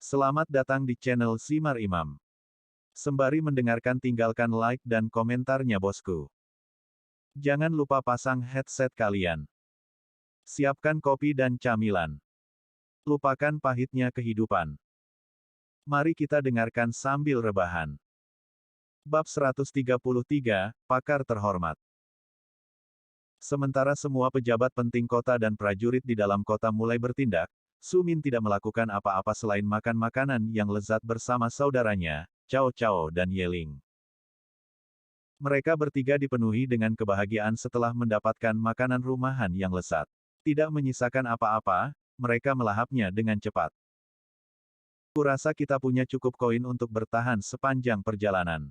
Selamat datang di channel Simar Imam. Sembari mendengarkan tinggalkan like dan komentarnya bosku. Jangan lupa pasang headset kalian. Siapkan kopi dan camilan. Lupakan pahitnya kehidupan. Mari kita dengarkan sambil rebahan. Bab 133, Pakar Terhormat. Sementara semua pejabat penting kota dan prajurit di dalam kota mulai bertindak, Su Min tidak melakukan apa-apa selain makan makanan yang lezat bersama saudaranya, Cao Cao dan Ye Ling. Mereka bertiga dipenuhi dengan kebahagiaan setelah mendapatkan makanan rumahan yang lezat. Tidak menyisakan apa-apa, mereka melahapnya dengan cepat. Kurasa kita punya cukup koin untuk bertahan sepanjang perjalanan.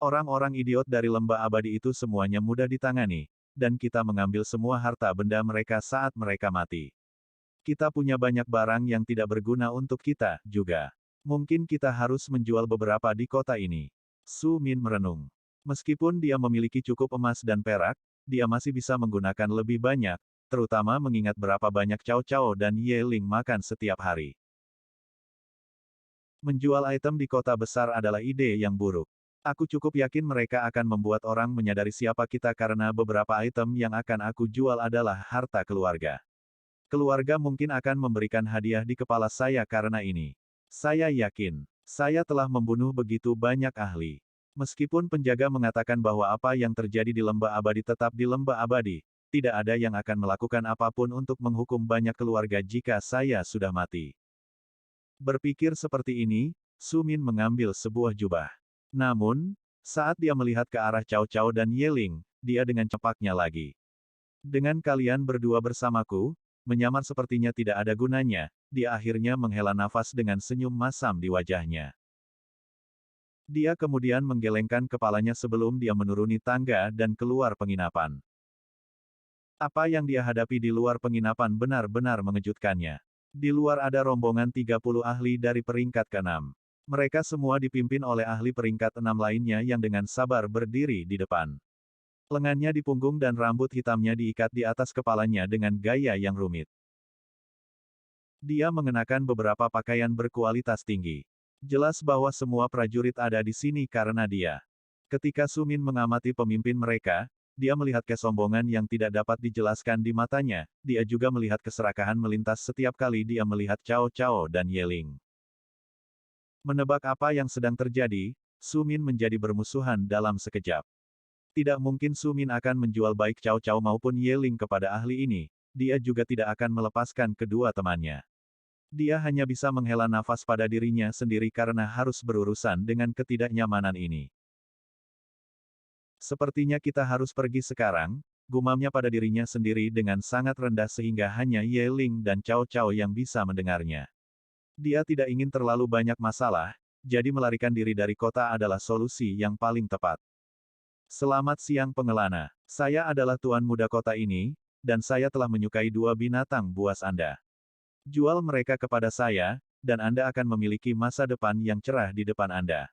Orang-orang idiot dari lembah abadi itu semuanya mudah ditangani, dan kita mengambil semua harta benda mereka saat mereka mati. Kita punya banyak barang yang tidak berguna untuk kita, juga. Mungkin kita harus menjual beberapa di kota ini. Su Min merenung. Meskipun dia memiliki cukup emas dan perak, dia masih bisa menggunakan lebih banyak, terutama mengingat berapa banyak Cao Cao dan Ye Ling makan setiap hari. Menjual item di kota besar adalah ide yang buruk. Aku cukup yakin mereka akan membuat orang menyadari siapa kita karena beberapa item yang akan aku jual adalah harta keluarga. Keluarga mungkin akan memberikan hadiah di kepala saya karena ini. Saya yakin, saya telah membunuh begitu banyak ahli. Meskipun penjaga mengatakan bahwa apa yang terjadi di lembah abadi tetap di lembah abadi, tidak ada yang akan melakukan apapun untuk menghukum banyak keluarga jika saya sudah mati. Berpikir seperti ini, Su Min mengambil sebuah jubah. Namun, saat dia melihat ke arah Cao Cao dan Ye Ling, dia dengan cepatnya lagi. Dengan kalian berdua bersamaku, menyamar sepertinya tidak ada gunanya, dia akhirnya menghela nafas dengan senyum masam di wajahnya. Dia kemudian menggelengkan kepalanya sebelum dia menuruni tangga dan keluar penginapan. Apa yang dia hadapi di luar penginapan benar-benar mengejutkannya. Di luar ada rombongan 30 ahli dari peringkat ke-6. Mereka semua dipimpin oleh ahli peringkat 6 lainnya yang dengan sabar berdiri di depan. Lengannya di punggung dan rambut hitamnya diikat di atas kepalanya dengan gaya yang rumit. Dia mengenakan beberapa pakaian berkualitas tinggi. Jelas bahwa semua prajurit ada di sini karena dia. Ketika Su Min mengamati pemimpin mereka, dia melihat kesombongan yang tidak dapat dijelaskan di matanya, dia juga melihat keserakahan melintas setiap kali dia melihat Cao Cao dan Ye Ling. Menebak apa yang sedang terjadi, Su Min menjadi bermusuhan dalam sekejap. Tidak mungkin Su Min akan menjual baik Cao Cao maupun Ye Ling kepada ahli ini, dia juga tidak akan melepaskan kedua temannya. Dia hanya bisa menghela nafas pada dirinya sendiri karena harus berurusan dengan ketidaknyamanan ini. Sepertinya kita harus pergi sekarang, gumamnya pada dirinya sendiri dengan sangat rendah sehingga hanya Ye Ling dan Cao Cao yang bisa mendengarnya. Dia tidak ingin terlalu banyak masalah, jadi melarikan diri dari kota adalah solusi yang paling tepat. Selamat siang pengelana, saya adalah tuan muda kota ini, dan saya telah menyukai dua binatang buas Anda. Jual mereka kepada saya, dan Anda akan memiliki masa depan yang cerah di depan Anda.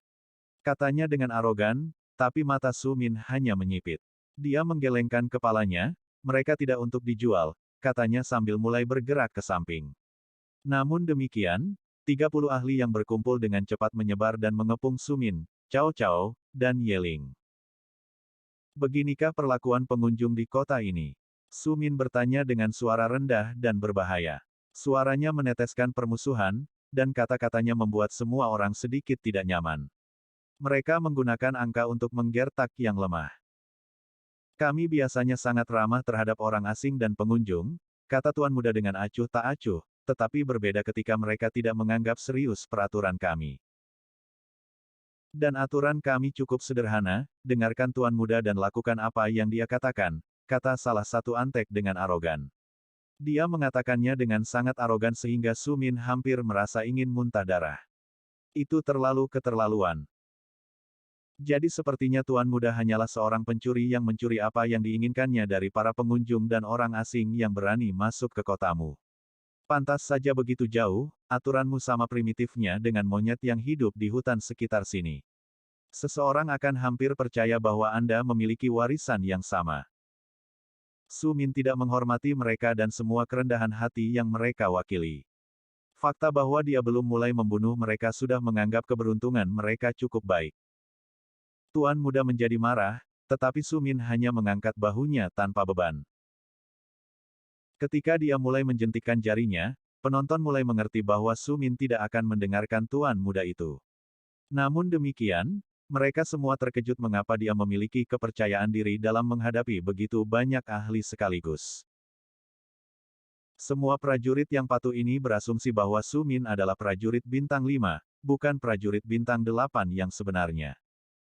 Katanya dengan arogan, tapi mata Su Min hanya menyipit. Dia menggelengkan kepalanya, mereka tidak untuk dijual, katanya sambil mulai bergerak ke samping. Namun demikian, 30 ahli yang berkumpul dengan cepat menyebar dan mengepung Su Min, Cao Cao, dan Ye Ling. Beginikah perlakuan pengunjung di kota ini? Su Min bertanya dengan suara rendah dan berbahaya. Suaranya meneteskan permusuhan, dan kata-katanya membuat semua orang sedikit tidak nyaman. Mereka menggunakan angka untuk menggertak yang lemah. Kami biasanya sangat ramah terhadap orang asing dan pengunjung, kata tuan muda dengan acuh tak acuh, tetapi berbeda ketika mereka tidak menganggap serius peraturan kami. Dan aturan kami cukup sederhana, dengarkan tuan muda dan lakukan apa yang dia katakan, kata salah satu antek dengan arogan. Dia mengatakannya dengan sangat arogan sehingga Su Min hampir merasa ingin muntah darah. Itu terlalu keterlaluan. Jadi sepertinya tuan muda hanyalah seorang pencuri yang mencuri apa yang diinginkannya dari para pengunjung dan orang asing yang berani masuk ke kotamu. Pantas saja begitu jauh, aturanmu sama primitifnya dengan monyet yang hidup di hutan sekitar sini. Seseorang akan hampir percaya bahwa Anda memiliki warisan yang sama. Su Min tidak menghormati mereka dan semua kerendahan hati yang mereka wakili. Fakta bahwa dia belum mulai membunuh mereka sudah menganggap keberuntungan mereka cukup baik. Tuan Muda menjadi marah, tetapi Su Min hanya mengangkat bahunya tanpa beban. Ketika dia mulai menjentikkan jarinya, penonton mulai mengerti bahwa Su Min tidak akan mendengarkan Tuan Muda itu. Namun demikian, mereka semua terkejut mengapa dia memiliki kepercayaan diri dalam menghadapi begitu banyak ahli sekaligus. Semua prajurit yang patuh ini berasumsi bahwa Su Min adalah prajurit bintang 5, bukan prajurit bintang 8 yang sebenarnya.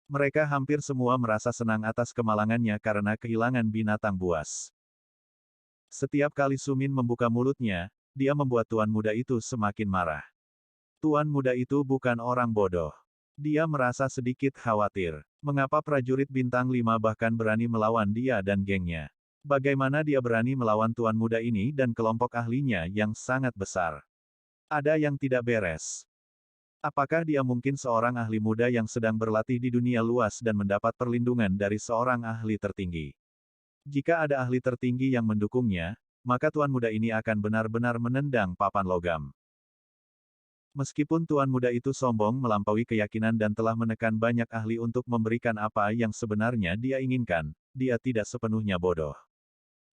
Mereka hampir semua merasa senang atas kemalangannya karena kehilangan binatang buas. Setiap kali Su Min membuka mulutnya, dia membuat Tuan Muda itu semakin marah. Tuan Muda itu bukan orang bodoh. Dia merasa sedikit khawatir. Mengapa prajurit bintang 5 bahkan berani melawan dia dan gengnya? Bagaimana dia berani melawan Tuan Muda ini dan kelompok ahlinya yang sangat besar? Ada yang tidak beres. Apakah dia mungkin seorang ahli muda yang sedang berlatih di dunia luas dan mendapat perlindungan dari seorang ahli tertinggi? Jika ada ahli tertinggi yang mendukungnya, maka Tuan Muda ini akan benar-benar menendang papan logam. Meskipun Tuan Muda itu sombong melampaui keyakinan dan telah menekan banyak ahli untuk memberikan apa yang sebenarnya dia inginkan, dia tidak sepenuhnya bodoh.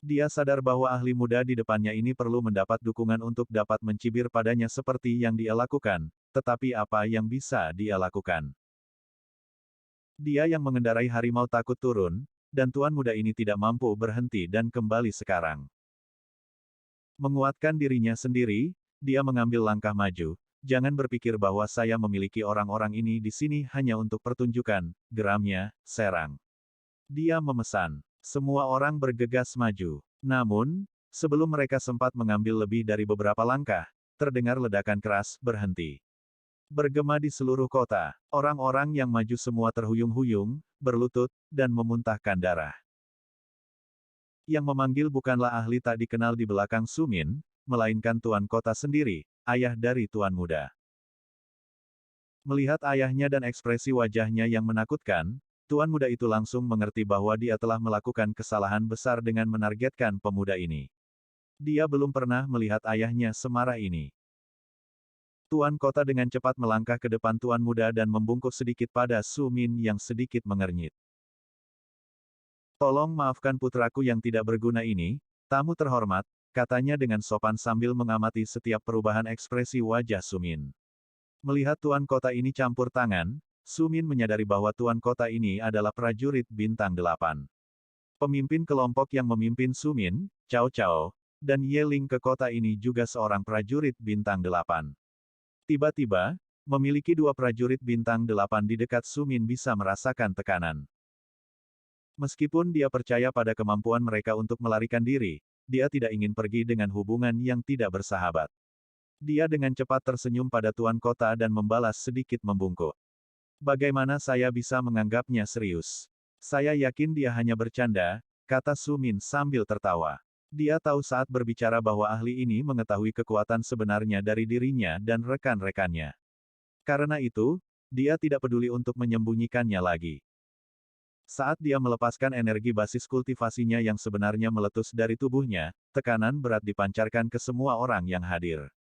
Dia sadar bahwa ahli muda di depannya ini perlu mendapat dukungan untuk dapat mencibir padanya seperti yang dia lakukan, tetapi apa yang bisa dia lakukan? Dia yang mengendarai harimau takut turun, dan Tuan Muda ini tidak mampu berhenti dan kembali sekarang. Menguatkan dirinya sendiri, dia mengambil langkah maju. Jangan berpikir bahwa saya memiliki orang-orang ini di sini hanya untuk pertunjukan, geramnya, serang. Dia memesan. Semua orang bergegas maju. Namun, sebelum mereka sempat mengambil lebih dari beberapa langkah, terdengar ledakan keras, berhenti. Bergema di seluruh kota, orang-orang yang maju semua terhuyung-huyung, berlutut, dan memuntahkan darah. Yang memanggil bukanlah ahli tak dikenal di belakang Su Min, melainkan Tuan Kota sendiri, ayah dari Tuan Muda. Melihat ayahnya dan ekspresi wajahnya yang menakutkan, Tuan Muda itu langsung mengerti bahwa dia telah melakukan kesalahan besar dengan menargetkan pemuda ini. Dia belum pernah melihat ayahnya semarah ini. Tuan Kota dengan cepat melangkah ke depan Tuan Muda dan membungkuk sedikit pada Su Min yang sedikit mengernyit. Tolong maafkan putraku yang tidak berguna ini, tamu terhormat, katanya dengan sopan sambil mengamati setiap perubahan ekspresi wajah Su Min. Melihat Tuan Kota ini campur tangan, Su Min menyadari bahwa Tuan Kota ini adalah prajurit bintang 8. Pemimpin kelompok yang memimpin Su Min, Cao Cao, dan Ye Ling ke kota ini juga seorang prajurit bintang 8. Tiba-tiba, memiliki dua prajurit bintang 8 di dekat Su Min bisa merasakan tekanan. Meskipun dia percaya pada kemampuan mereka untuk melarikan diri, dia tidak ingin pergi dengan hubungan yang tidak bersahabat. Dia dengan cepat tersenyum pada Tuan Kota dan membalas sedikit membungkuk. Bagaimana saya bisa menganggapnya serius? Saya yakin dia hanya bercanda, kata Su Min sambil tertawa. Dia tahu saat berbicara bahwa ahli ini mengetahui kekuatan sebenarnya dari dirinya dan rekan-rekannya. Karena itu, dia tidak peduli untuk menyembunyikannya lagi. Saat dia melepaskan energi basis kultivasinya yang sebenarnya meletus dari tubuhnya, tekanan berat dipancarkan ke semua orang yang hadir.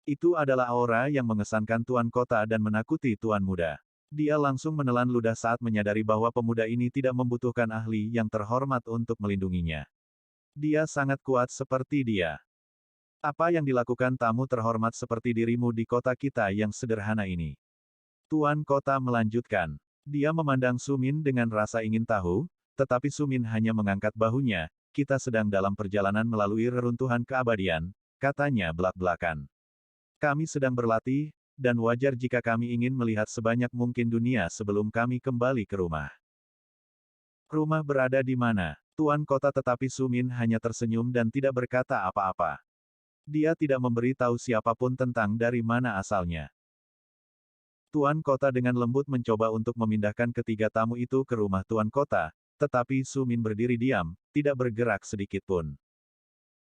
Itu adalah aura yang mengesankan Tuan Kota dan menakuti Tuan Muda. Dia langsung menelan ludah saat menyadari bahwa pemuda ini tidak membutuhkan ahli yang terhormat untuk melindunginya. Dia sangat kuat seperti dia. Apa yang dilakukan tamu terhormat seperti dirimu di kota kita yang sederhana ini? Tuan Kota melanjutkan. Dia memandang Su Min dengan rasa ingin tahu, tetapi Su Min hanya mengangkat bahunya. Kita sedang dalam perjalanan melalui reruntuhan keabadian, katanya belak-belakan. Kami sedang berlatih, dan wajar jika kami ingin melihat sebanyak mungkin dunia sebelum kami kembali ke rumah. Rumah berada di mana? Tuan Kota tetapi Su Min hanya tersenyum dan tidak berkata apa-apa. Dia tidak memberi tahu siapapun tentang dari mana asalnya. Tuan Kota dengan lembut mencoba untuk memindahkan ketiga tamu itu ke rumah Tuan Kota, tetapi Su Min berdiri diam, tidak bergerak sedikitpun.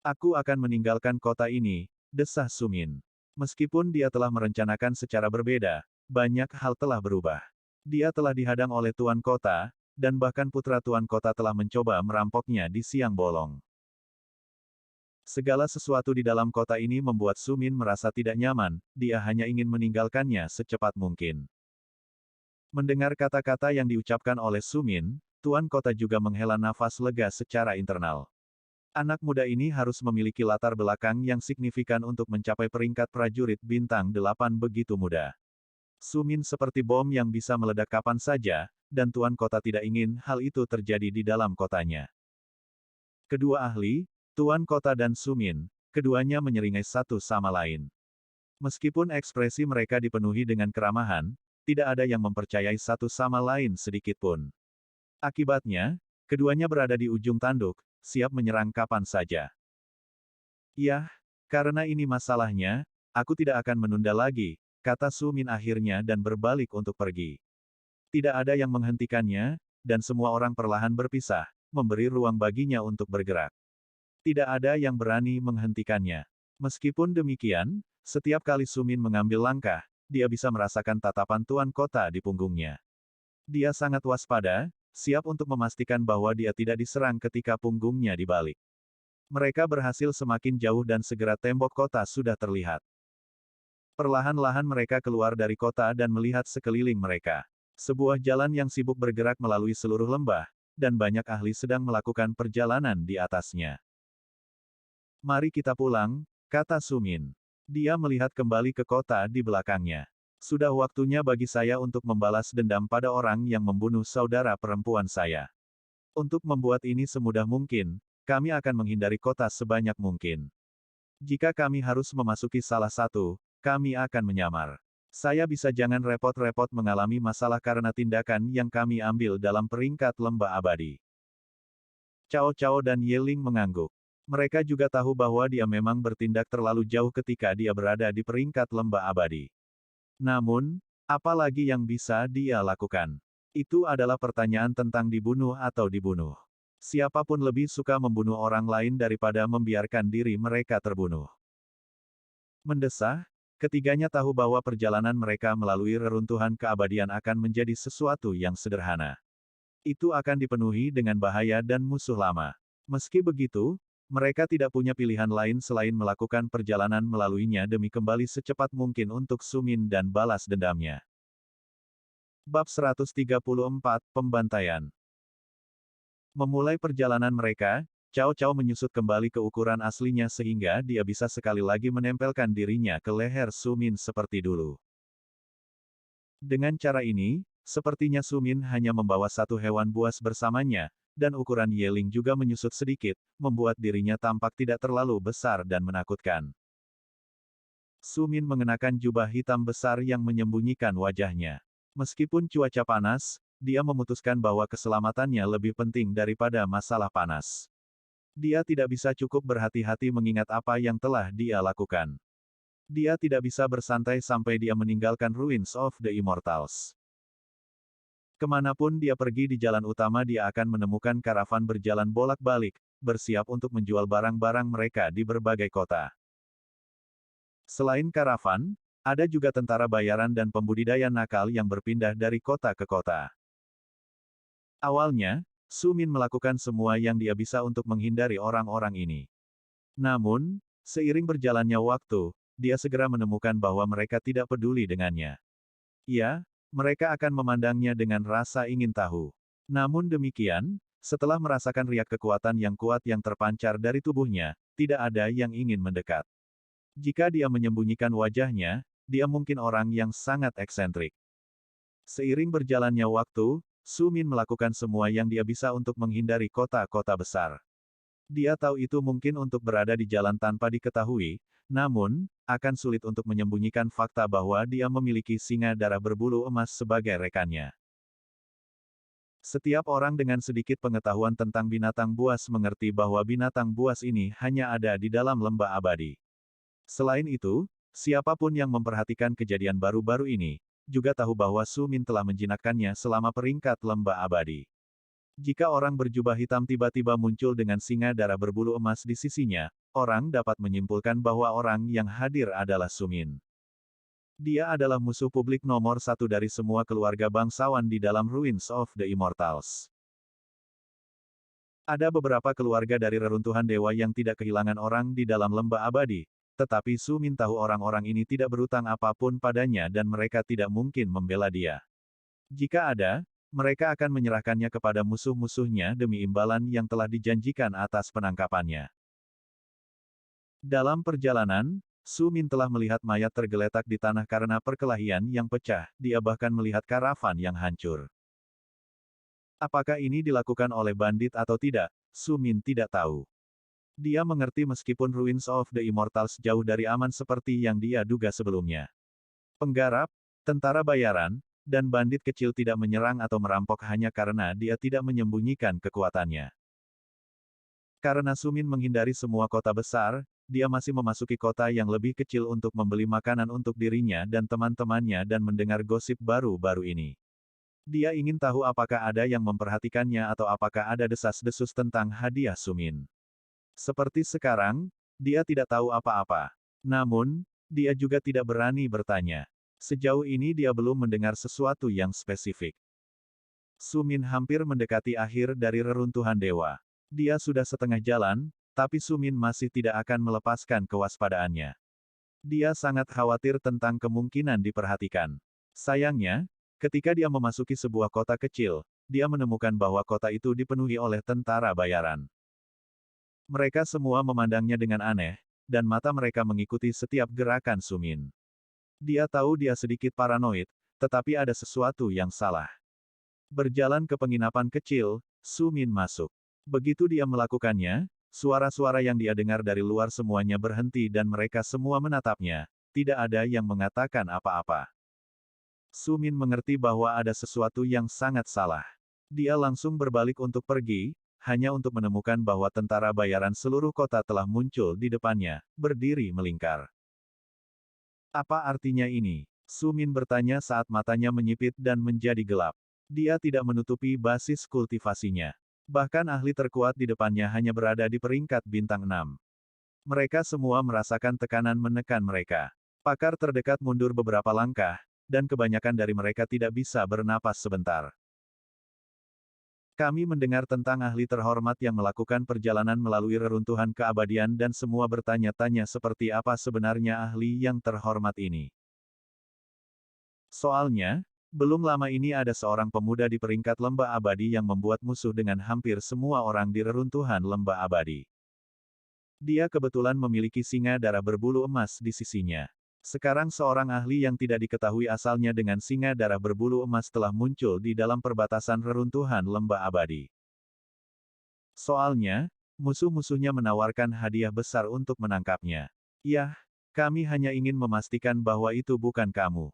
Aku akan meninggalkan kota ini, desah Su Min. Meskipun dia telah merencanakan secara berbeda, banyak hal telah berubah. Dia telah dihadang oleh Tuan Kota, dan bahkan putra Tuan Kota telah mencoba merampoknya di siang bolong. Segala sesuatu di dalam kota ini membuat Sumin merasa tidak nyaman, dia hanya ingin meninggalkannya secepat mungkin. Mendengar kata-kata yang diucapkan oleh Sumin, Tuan Kota juga menghela nafas lega secara internal. Anak muda ini harus memiliki latar belakang yang signifikan untuk mencapai peringkat prajurit bintang 8 begitu muda. Sumin seperti bom yang bisa meledak kapan saja, dan Tuan Kota tidak ingin hal itu terjadi di dalam kotanya. Kedua ahli, Tuan Kota dan Sumin, keduanya menyeringai satu sama lain. Meskipun ekspresi mereka dipenuhi dengan keramahan, tidak ada yang mempercayai satu sama lain sedikitpun. Akibatnya, keduanya berada di ujung tanduk, siap menyerang kapan saja. Yah, karena ini masalahnya, aku tidak akan menunda lagi, kata Sumin akhirnya dan berbalik untuk pergi. Tidak ada yang menghentikannya, dan semua orang perlahan berpisah, memberi ruang baginya untuk bergerak. Tidak ada yang berani menghentikannya. Meskipun demikian, setiap kali Sumin mengambil langkah, dia bisa merasakan tatapan Tuan Kota di punggungnya. Dia sangat waspada, siap untuk memastikan bahwa dia tidak diserang ketika punggungnya dibalik. Mereka berhasil semakin jauh dan segera tembok kota sudah terlihat. Perlahan-lahan mereka keluar dari kota dan melihat sekeliling mereka. Sebuah jalan yang sibuk bergerak melalui seluruh lembah, dan banyak ahli sedang melakukan perjalanan di atasnya. Mari kita pulang, kata Sumin. Dia melihat kembali ke kota di belakangnya. Sudah waktunya bagi saya untuk membalas dendam pada orang yang membunuh saudara perempuan saya. Untuk membuat ini semudah mungkin, kami akan menghindari kota sebanyak mungkin. Jika kami harus memasuki salah satu, kami akan menyamar. Saya bisa jangan repot-repot mengalami masalah karena tindakan yang kami ambil dalam peringkat lembah abadi. Cao Cao dan Yeling mengangguk. Mereka juga tahu bahwa dia memang bertindak terlalu jauh ketika dia berada di peringkat lembah abadi. Namun, apa lagi yang bisa dia lakukan? Itu adalah pertanyaan tentang dibunuh atau dibunuh. Siapapun lebih suka membunuh orang lain daripada membiarkan diri mereka terbunuh. Mendesah, ketiganya tahu bahwa perjalanan mereka melalui reruntuhan keabadian akan menjadi sesuatu yang sederhana. Itu akan dipenuhi dengan bahaya dan musuh lama. Meski begitu, mereka tidak punya pilihan lain selain melakukan perjalanan melaluinya demi kembali secepat mungkin untuk Sumin dan balas dendamnya. Bab 134, Pembantaian. Memulai perjalanan mereka, Cao Cao menyusut kembali ke ukuran aslinya sehingga dia bisa sekali lagi menempelkan dirinya ke leher Sumin seperti dulu. Dengan cara ini, sepertinya Sumin hanya membawa satu hewan buas bersamanya, dan ukuran Yeling juga menyusut sedikit, membuat dirinya tampak tidak terlalu besar dan menakutkan. Sumin mengenakan jubah hitam besar yang menyembunyikan wajahnya. Meskipun cuaca panas, dia memutuskan bahwa keselamatannya lebih penting daripada masalah panas. Dia tidak bisa cukup berhati-hati mengingat apa yang telah dia lakukan. Dia tidak bisa bersantai sampai dia meninggalkan Ruins of the Immortals. Kemanapun dia pergi di jalan utama dia akan menemukan karavan berjalan bolak-balik, bersiap untuk menjual barang-barang mereka di berbagai kota. Selain karavan, ada juga tentara bayaran dan pembudidaya nakal yang berpindah dari kota ke kota. Awalnya, Sumin melakukan semua yang dia bisa untuk menghindari orang-orang ini. Namun, seiring berjalannya waktu, dia segera menemukan bahwa mereka tidak peduli dengannya. Ya, mereka akan memandangnya dengan rasa ingin tahu. Namun demikian, setelah merasakan riak kekuatan yang kuat yang terpancar dari tubuhnya, tidak ada yang ingin mendekat. Jika dia menyembunyikan wajahnya, dia mungkin orang yang sangat eksentrik. Seiring berjalannya waktu, Sumin melakukan semua yang dia bisa untuk menghindari kota-kota besar. Dia tahu itu mungkin untuk berada di jalan tanpa diketahui, namun, akan sulit untuk menyembunyikan fakta bahwa dia memiliki singa darah berbulu emas sebagai rekannya. Setiap orang dengan sedikit pengetahuan tentang binatang buas mengerti bahwa binatang buas ini hanya ada di dalam lembah abadi. Selain itu, siapapun yang memperhatikan kejadian baru-baru ini, juga tahu bahwa Sumin telah menjinakkannya selama peringkat lembah abadi. Jika orang berjubah hitam tiba-tiba muncul dengan singa darah berbulu emas di sisinya, orang dapat menyimpulkan bahwa orang yang hadir adalah Sumin. Dia adalah musuh publik nomor satu dari semua keluarga bangsawan di dalam Ruins of the Immortals. Ada beberapa keluarga dari reruntuhan dewa yang tidak kehilangan orang di dalam lembah abadi, tetapi Su Min tahu orang-orang ini tidak berutang apapun padanya dan mereka tidak mungkin membela dia. Jika ada, mereka akan menyerahkannya kepada musuh-musuhnya demi imbalan yang telah dijanjikan atas penangkapannya. Dalam perjalanan, Su Min telah melihat mayat tergeletak di tanah karena perkelahian yang pecah, dia bahkan melihat karavan yang hancur. Apakah ini dilakukan oleh bandit atau tidak, Su Min tidak tahu. Dia mengerti meskipun Ruins of the Immortals jauh dari aman seperti yang dia duga sebelumnya. Penggarap, tentara bayaran, dan bandit kecil tidak menyerang atau merampok hanya karena dia tidak menyembunyikan kekuatannya. Karena Su Min menghindari semua kota besar, dia masih memasuki kota yang lebih kecil untuk membeli makanan untuk dirinya dan teman-temannya dan mendengar gosip baru-baru ini. Dia ingin tahu apakah ada yang memperhatikannya atau apakah ada desas-desus tentang hadiah Su Min. Seperti sekarang, dia tidak tahu apa-apa. Namun, dia juga tidak berani bertanya. Sejauh ini dia belum mendengar sesuatu yang spesifik. Su Min hampir mendekati akhir dari reruntuhan dewa. Dia sudah setengah jalan, tapi Su Min masih tidak akan melepaskan kewaspadaannya. Dia sangat khawatir tentang kemungkinan diperhatikan. Sayangnya, ketika dia memasuki sebuah kota kecil, dia menemukan bahwa kota itu dipenuhi oleh tentara bayaran. Mereka semua memandangnya dengan aneh, dan mata mereka mengikuti setiap gerakan Su Min. Dia tahu dia sedikit paranoid, tetapi ada sesuatu yang salah. Berjalan ke penginapan kecil, Su Min masuk. Begitu dia melakukannya, suara-suara yang dia dengar dari luar semuanya berhenti dan mereka semua menatapnya, tidak ada yang mengatakan apa-apa. Su Min mengerti bahwa ada sesuatu yang sangat salah. Dia langsung berbalik untuk pergi, hanya untuk menemukan bahwa tentara bayaran seluruh kota telah muncul di depannya, berdiri melingkar. Apa artinya ini? Su Min bertanya saat matanya menyipit dan menjadi gelap. Dia tidak menutupi basis kultivasinya. Bahkan ahli terkuat di depannya hanya berada di peringkat bintang 6. Mereka semua merasakan tekanan menekan mereka. Pakar terdekat mundur beberapa langkah, dan kebanyakan dari mereka tidak bisa bernapas sebentar. Kami mendengar tentang ahli terhormat yang melakukan perjalanan melalui reruntuhan keabadian dan semua bertanya-tanya seperti apa sebenarnya ahli yang terhormat ini. Soalnya, belum lama ini ada seorang pemuda di peringkat lembah abadi yang membuat musuh dengan hampir semua orang di reruntuhan lembah abadi. Dia kebetulan memiliki singa darah berbulu emas di sisinya. Sekarang seorang ahli yang tidak diketahui asalnya dengan singa darah berbulu emas telah muncul di dalam perbatasan reruntuhan lembah abadi. Soalnya, musuh-musuhnya menawarkan hadiah besar untuk menangkapnya. Yah, kami hanya ingin memastikan bahwa itu bukan kamu.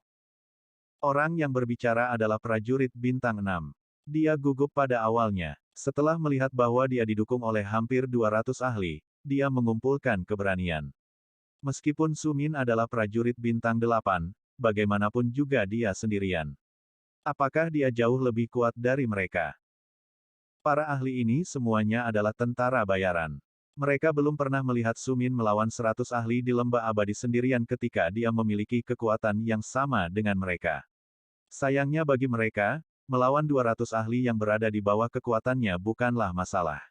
Orang yang berbicara adalah prajurit bintang 6. Dia gugup pada awalnya. Setelah melihat bahwa dia didukung oleh hampir 200 ahli, dia mengumpulkan keberanian. Meskipun Su Min adalah prajurit bintang 8, bagaimanapun juga dia sendirian. Apakah dia jauh lebih kuat dari mereka? Para ahli ini semuanya adalah tentara bayaran. Mereka belum pernah melihat Su Min melawan 100 ahli di lembah abadi sendirian ketika dia memiliki kekuatan yang sama dengan mereka. Sayangnya bagi mereka, melawan 200 ahli yang berada di bawah kekuatannya bukanlah masalah.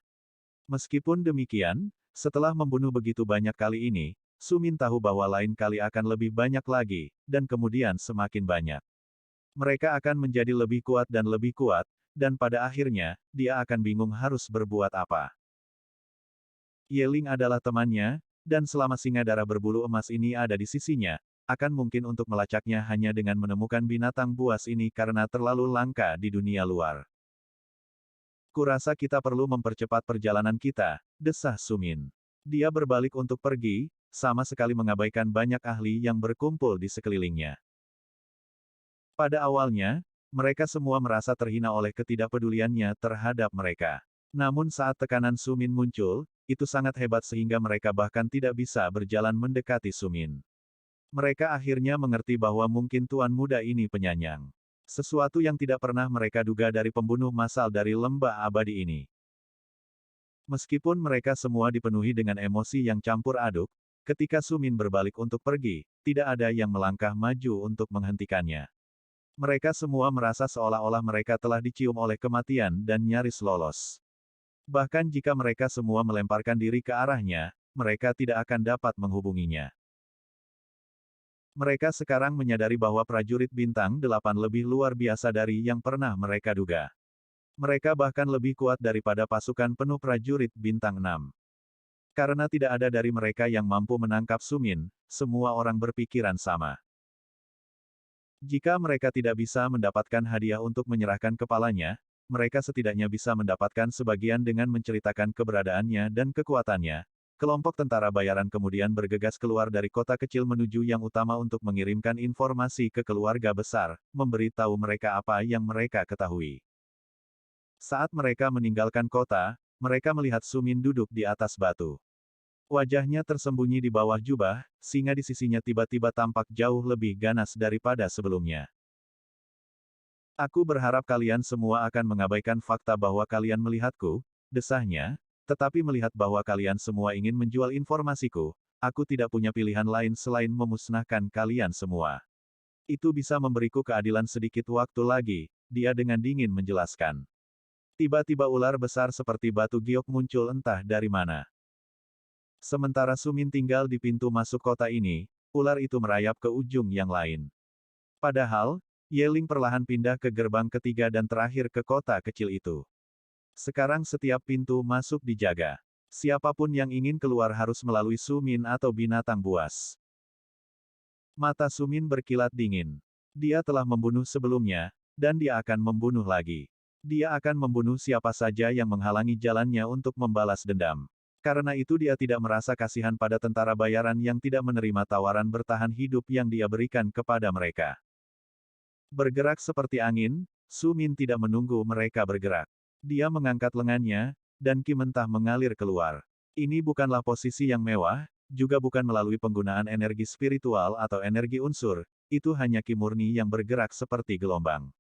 Meskipun demikian, setelah membunuh begitu banyak kali ini, Su Min tahu bahwa lain kali akan lebih banyak lagi, dan kemudian semakin banyak. Mereka akan menjadi lebih kuat, dan pada akhirnya, dia akan bingung harus berbuat apa. Yeling adalah temannya, dan selama singa darah berbulu emas ini ada di sisinya, akan mungkin untuk melacaknya hanya dengan menemukan binatang buas ini karena terlalu langka di dunia luar. Kurasa kita perlu mempercepat perjalanan kita, desah Su Min. Dia berbalik untuk pergi, sama sekali mengabaikan banyak ahli yang berkumpul di sekelilingnya. Pada awalnya, mereka semua merasa terhina oleh ketidakpeduliannya terhadap mereka. Namun saat tekanan Su Min muncul, itu sangat hebat sehingga mereka bahkan tidak bisa berjalan mendekati Su Min. Mereka akhirnya mengerti bahwa mungkin tuan muda ini penyanyang. Sesuatu yang tidak pernah mereka duga dari pembunuh massal dari lembah abadi ini. Meskipun mereka semua dipenuhi dengan emosi yang campur aduk, ketika Su Min berbalik untuk pergi, tidak ada yang melangkah maju untuk menghentikannya. Mereka semua merasa seolah-olah mereka telah dicium oleh kematian dan nyaris lolos. Bahkan jika mereka semua melemparkan diri ke arahnya, mereka tidak akan dapat menghubunginya. Mereka sekarang menyadari bahwa prajurit bintang 8 lebih luar biasa dari yang pernah mereka duga. Mereka bahkan lebih kuat daripada pasukan penuh prajurit bintang 6. Karena tidak ada dari mereka yang mampu menangkap Sumin, semua orang berpikiran sama. Jika mereka tidak bisa mendapatkan hadiah untuk menyerahkan kepalanya, mereka setidaknya bisa mendapatkan sebagian dengan menceritakan keberadaannya dan kekuatannya. Kelompok tentara bayaran kemudian bergegas keluar dari kota kecil menuju yang utama untuk mengirimkan informasi ke keluarga besar, memberitahu mereka apa yang mereka ketahui. Saat mereka meninggalkan kota, mereka melihat Sumin duduk di atas batu. Wajahnya tersembunyi di bawah jubah, singa di sisinya tiba-tiba tampak jauh lebih ganas daripada sebelumnya. Aku berharap kalian semua akan mengabaikan fakta bahwa kalian melihatku, desahnya, tetapi melihat bahwa kalian semua ingin menjual informasiku, aku tidak punya pilihan lain selain memusnahkan kalian semua. Itu bisa memberiku keadilan sedikit waktu lagi, dia dengan dingin menjelaskan. Tiba-tiba ular besar seperti batu giok muncul entah dari mana. Sementara Sumin tinggal di pintu masuk kota ini, ular itu merayap ke ujung yang lain. Padahal, Yeling perlahan pindah ke gerbang ketiga dan terakhir ke kota kecil itu. Sekarang setiap pintu masuk dijaga. Siapapun yang ingin keluar harus melalui Sumin atau binatang buas. Mata Sumin berkilat dingin. Dia telah membunuh sebelumnya, dan dia akan membunuh lagi. Dia akan membunuh siapa saja yang menghalangi jalannya untuk membalas dendam. Karena itu dia tidak merasa kasihan pada tentara bayaran yang tidak menerima tawaran bertahan hidup yang dia berikan kepada mereka. Bergerak seperti angin, Sumin tidak menunggu mereka bergerak. Dia mengangkat lengannya, dan ki mentah mengalir keluar. Ini bukanlah posisi yang mewah, juga bukan melalui penggunaan energi spiritual atau energi unsur, itu hanya ki murni yang bergerak seperti gelombang.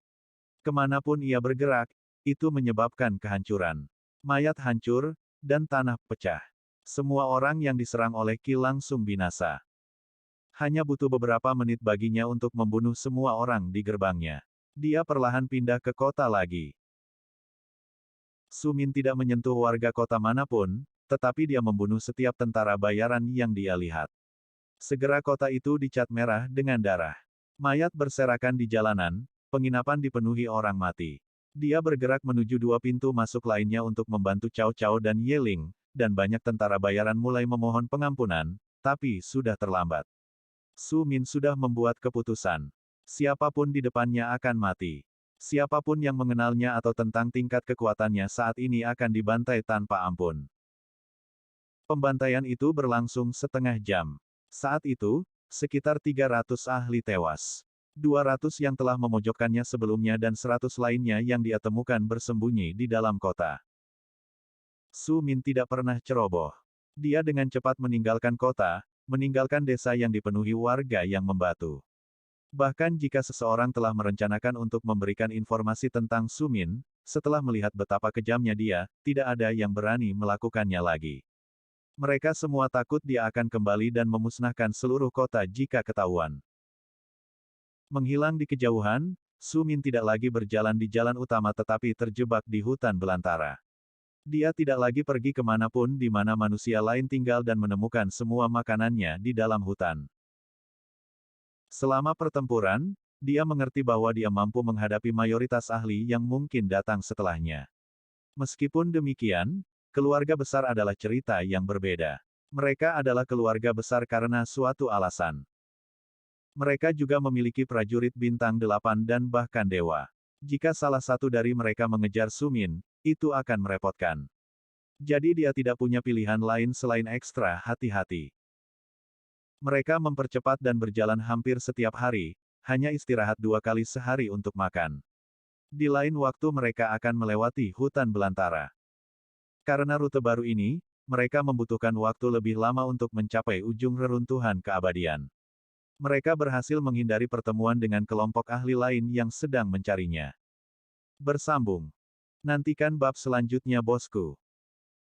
Kemanapun ia bergerak, itu menyebabkan kehancuran. Mayat hancur, dan tanah pecah. Semua orang yang diserang oleh ki langsung binasa. Hanya butuh beberapa menit baginya untuk membunuh semua orang di gerbangnya. Dia perlahan pindah ke kota lagi. Sumin tidak menyentuh warga kota manapun, tetapi dia membunuh setiap tentara bayaran yang dia lihat. Segera kota itu dicat merah dengan darah. Mayat berserakan di jalanan, penginapan dipenuhi orang mati. Dia bergerak menuju dua pintu masuk lainnya untuk membantu Cao Cao dan Yeling, dan banyak tentara bayaran mulai memohon pengampunan, tapi sudah terlambat. Sumin sudah membuat keputusan. Siapapun di depannya akan mati. Siapapun yang mengenalnya atau tentang tingkat kekuatannya saat ini akan dibantai tanpa ampun. Pembantaian itu berlangsung setengah jam. Saat itu, sekitar 300 ahli tewas. 200 yang telah memojokkannya sebelumnya dan 100 lainnya yang dia temukan bersembunyi di dalam kota. Sumin tidak pernah ceroboh. Dia dengan cepat meninggalkan kota, meninggalkan desa yang dipenuhi warga yang membatu. Bahkan jika seseorang telah merencanakan untuk memberikan informasi tentang Sumin, setelah melihat betapa kejamnya dia, tidak ada yang berani melakukannya lagi. Mereka semua takut dia akan kembali dan memusnahkan seluruh kota jika ketahuan. Menghilang di kejauhan, Sumin tidak lagi berjalan di jalan utama tetapi terjebak di hutan belantara. Dia tidak lagi pergi kemanapun di mana manusia lain tinggal dan menemukan semua makanannya di dalam hutan. Selama pertempuran, dia mengerti bahwa dia mampu menghadapi mayoritas ahli yang mungkin datang setelahnya. Meskipun demikian, keluarga besar adalah cerita yang berbeda. Mereka adalah keluarga besar karena suatu alasan. Mereka juga memiliki prajurit bintang 8 dan bahkan dewa. Jika salah satu dari mereka mengejar Sumin, itu akan merepotkan. Jadi dia tidak punya pilihan lain selain ekstra hati-hati. Mereka mempercepat dan berjalan hampir setiap hari, hanya istirahat 2 kali sehari untuk makan. Di lain waktu mereka akan melewati hutan belantara. Karena rute baru ini, mereka membutuhkan waktu lebih lama untuk mencapai ujung reruntuhan keabadian. Mereka berhasil menghindari pertemuan dengan kelompok ahli lain yang sedang mencarinya. Bersambung. Nantikan bab selanjutnya bosku.